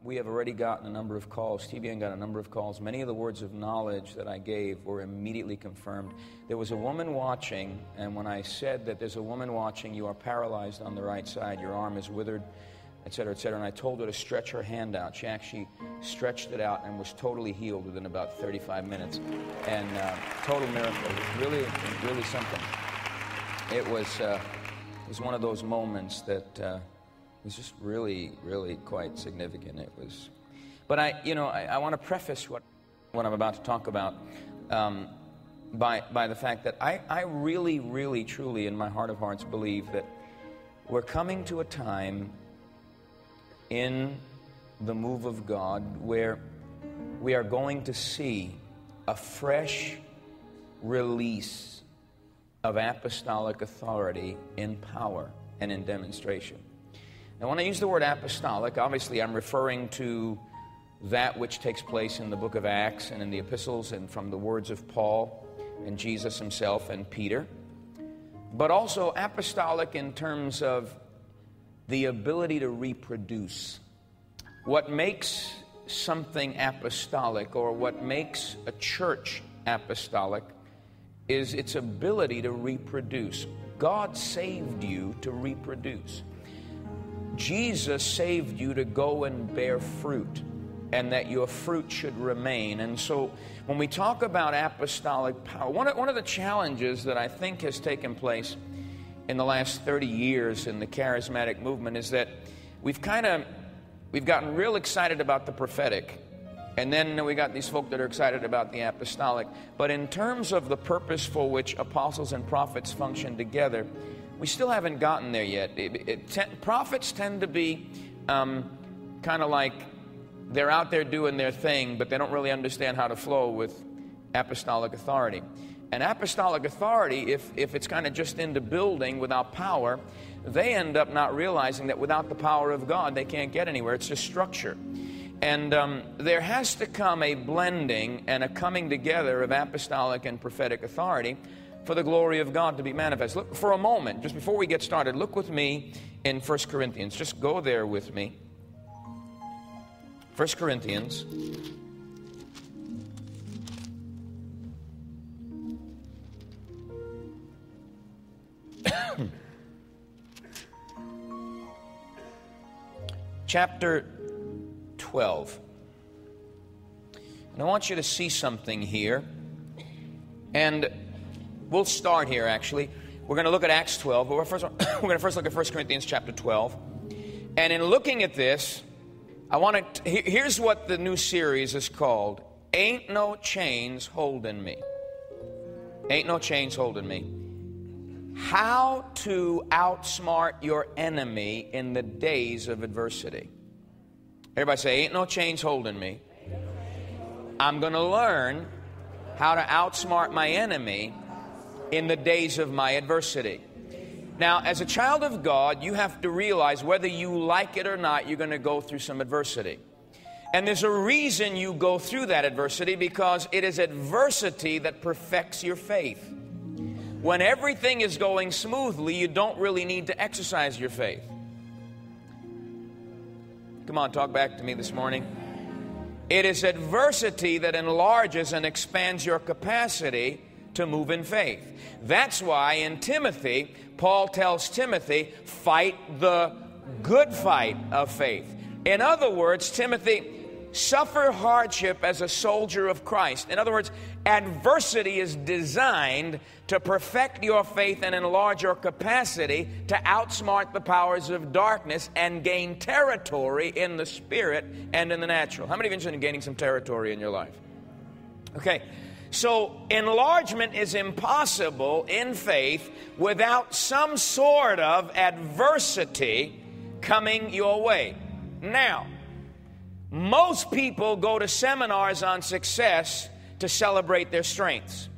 We have already gotten a number of calls. TBN got a number of calls. Many of the words of knowledge that I gave were immediately confirmed. There was a woman watching, and when I said that there's a woman watching, you are paralyzed on the right side, your arm is withered, etc., and I told her to stretch her hand out. She actually stretched it out and was totally healed within about 35 minutes. And total miracle. It was really something. It was one of those moments that was just really quite significant. It was, but I want to preface what I'm about to talk about by the fact that I really truly in my heart of hearts believe that we're coming to a time in the move of God where we are going to see a fresh release of apostolic authority in power and in demonstration. Now, when I use the word apostolic, obviously I'm referring to that which takes place in the book of Acts and in the epistles and from the words of Paul and Jesus himself and Peter, but also apostolic in terms of the ability to reproduce. What makes something apostolic, or what makes a church apostolic, is its ability to reproduce. God saved you to reproduce. Jesus saved you to go and bear fruit, and that your fruit should remain. And so when we talk about apostolic power, one of the challenges that I think has taken place in the last 30 years in the charismatic movement is that we've gotten real excited about the prophetic, and then we got these folk that are excited about the apostolic. But in terms of the purpose for which apostles and prophets function together, we still haven't gotten there yet. Prophets tend to be kind of like they're out there doing their thing, but they don't really understand how to flow with apostolic authority. And apostolic authority, if it's kind of just into building without power, they end up not realizing that without the power of God, they can't get anywhere. It's just structure. And there has to come a blending and a coming together of apostolic and prophetic authority for the glory of God to be manifest. Look, for a moment, just before we get started, look with me in 1 Corinthians. Just go there with me. 1 Corinthians. Chapter 12. And I want you to see something here. And we'll start here, actually. We're going to look at Acts 12, but we're going to first look at 1 Corinthians chapter 12. And in looking at this, here's what the new series is called. Ain't No Chains Holdin Me. Ain't No Chains Holdin Me. How to outsmart your enemy in the days of adversity. Everybody say, ain't no chains holding me. I'm going to learn how to outsmart my enemy in the days of my adversity. Now, as a child of God, you have to realize whether you like it or not, you're going to go through some adversity. And there's a reason you go through that adversity, because it is adversity that perfects your faith. When everything is going smoothly, you don't really need to exercise your faith. Come on, talk back to me this morning. It is adversity that enlarges and expands your capacity to move in faith. That's why in Timothy, Paul tells Timothy, fight the good fight of faith. In other words, Timothy, suffer hardship as a soldier of Christ. In other words, adversity is designed to perfect your faith and enlarge your capacity to outsmart the powers of darkness and gain territory in the spirit and in the natural. How many of you are interested in gaining some territory in your life? Okay, so enlargement is impossible in faith without some sort of adversity coming your way. Now, most people go to seminars on success to celebrate their strengths.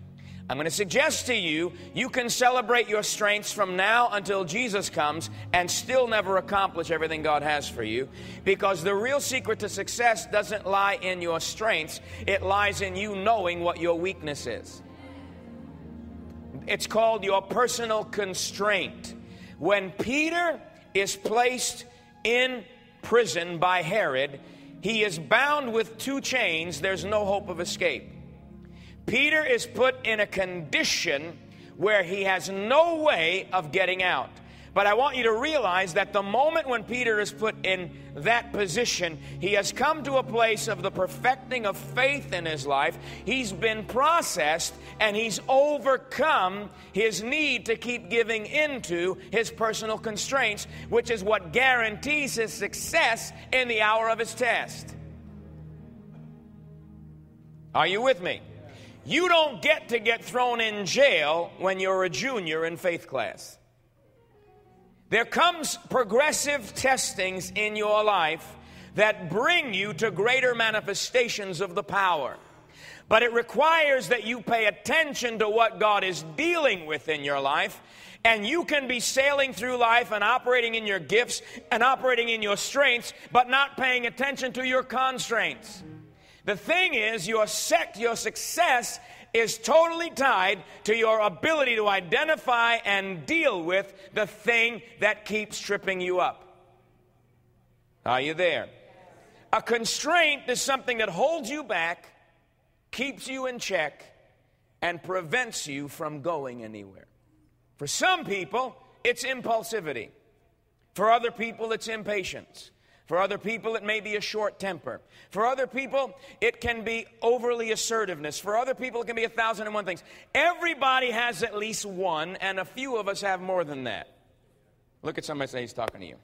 I'm going to suggest to you, you can celebrate your strengths from now until Jesus comes and still never accomplish everything God has for you, because the real secret to success doesn't lie in your strengths. It lies in you knowing what your weakness is. It's called your personal constraint. When Peter is placed in prison by Herod, he is bound with 2 chains. There's no hope of escape. Peter is put in a condition where he has no way of getting out. But I want you to realize that the moment when Peter is put in that position, he has come to a place of the perfecting of faith in his life. He's been processed and he's overcome his need to keep giving into his personal constraints, which is what guarantees his success in the hour of his test. Are you with me? You don't get thrown in jail when you're a junior in faith class. There comes progressive testings in your life that bring you to greater manifestations of the power. But it requires that you pay attention to what God is dealing with in your life. And you can be sailing through life and operating in your gifts and operating in your strengths, but not paying attention to your constraints. The thing is, your success is totally tied to your ability to identify and deal with the thing that keeps tripping you up. Are you there? A constraint is something that holds you back, keeps you in check, and prevents you from going anywhere. For some people, it's impulsivity. For other people, it's impatience. For other people, it may be a short temper. For other people, it can be overly assertiveness. For other people, it can be 1,001 things. Everybody has at least one, and a few of us have more than that. Look at somebody and say, he's talking to you.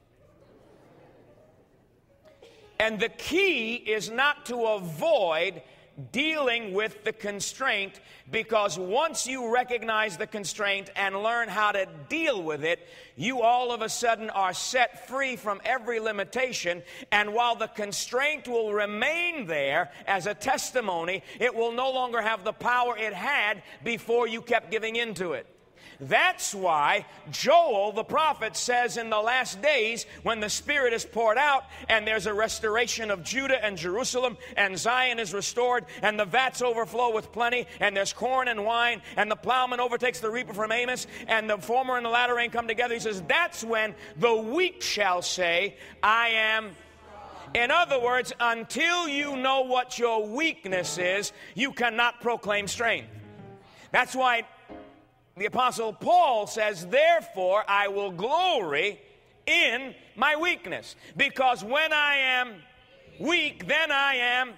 And the key is not to avoid dealing with the constraint, because once you recognize the constraint and learn how to deal with it, you all of a sudden are set free from every limitation. And while the constraint will remain there as a testimony, it will no longer have the power it had before you kept giving into it. That's why Joel, the prophet, says in the last days, when the Spirit is poured out and there's a restoration of Judah and Jerusalem and Zion is restored and the vats overflow with plenty and there's corn and wine and the plowman overtakes the reaper from Amos and the former and the latter rain come together. He says, that's when the weak shall say, I am. In other words, until you know what your weakness is, you cannot proclaim strength. That's why the Apostle Paul says, therefore, I will glory in my weakness. Because when I am weak, then I am.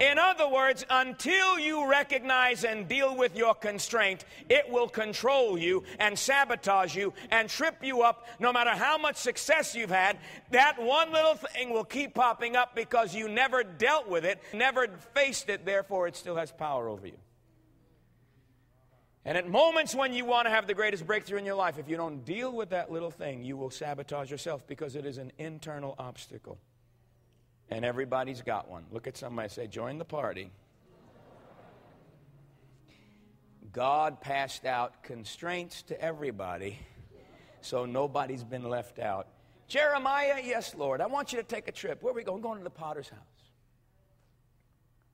In other words, until you recognize and deal with your constraint, it will control you and sabotage you and trip you up. No matter how much success you've had, that one little thing will keep popping up because you never dealt with it, never faced it, therefore it still has power over you. And at moments when you want to have the greatest breakthrough in your life, if you don't deal with that little thing, you will sabotage yourself because it is an internal obstacle. And everybody's got one. Look at somebody and say, join the party. God passed out constraints to everybody, so nobody's been left out. Jeremiah, yes, Lord, I want you to take a trip. Where are we going? We're going to the potter's house.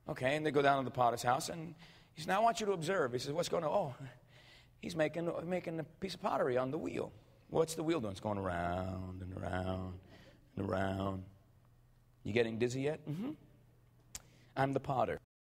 Okay, and they go down to the potter's house, and he says, now I want you to observe. He says, what's going on? Oh, he's making a piece of pottery on the wheel. What's the wheel doing? It's going around and around and around. You getting dizzy yet? Mm-hmm. I'm the potter.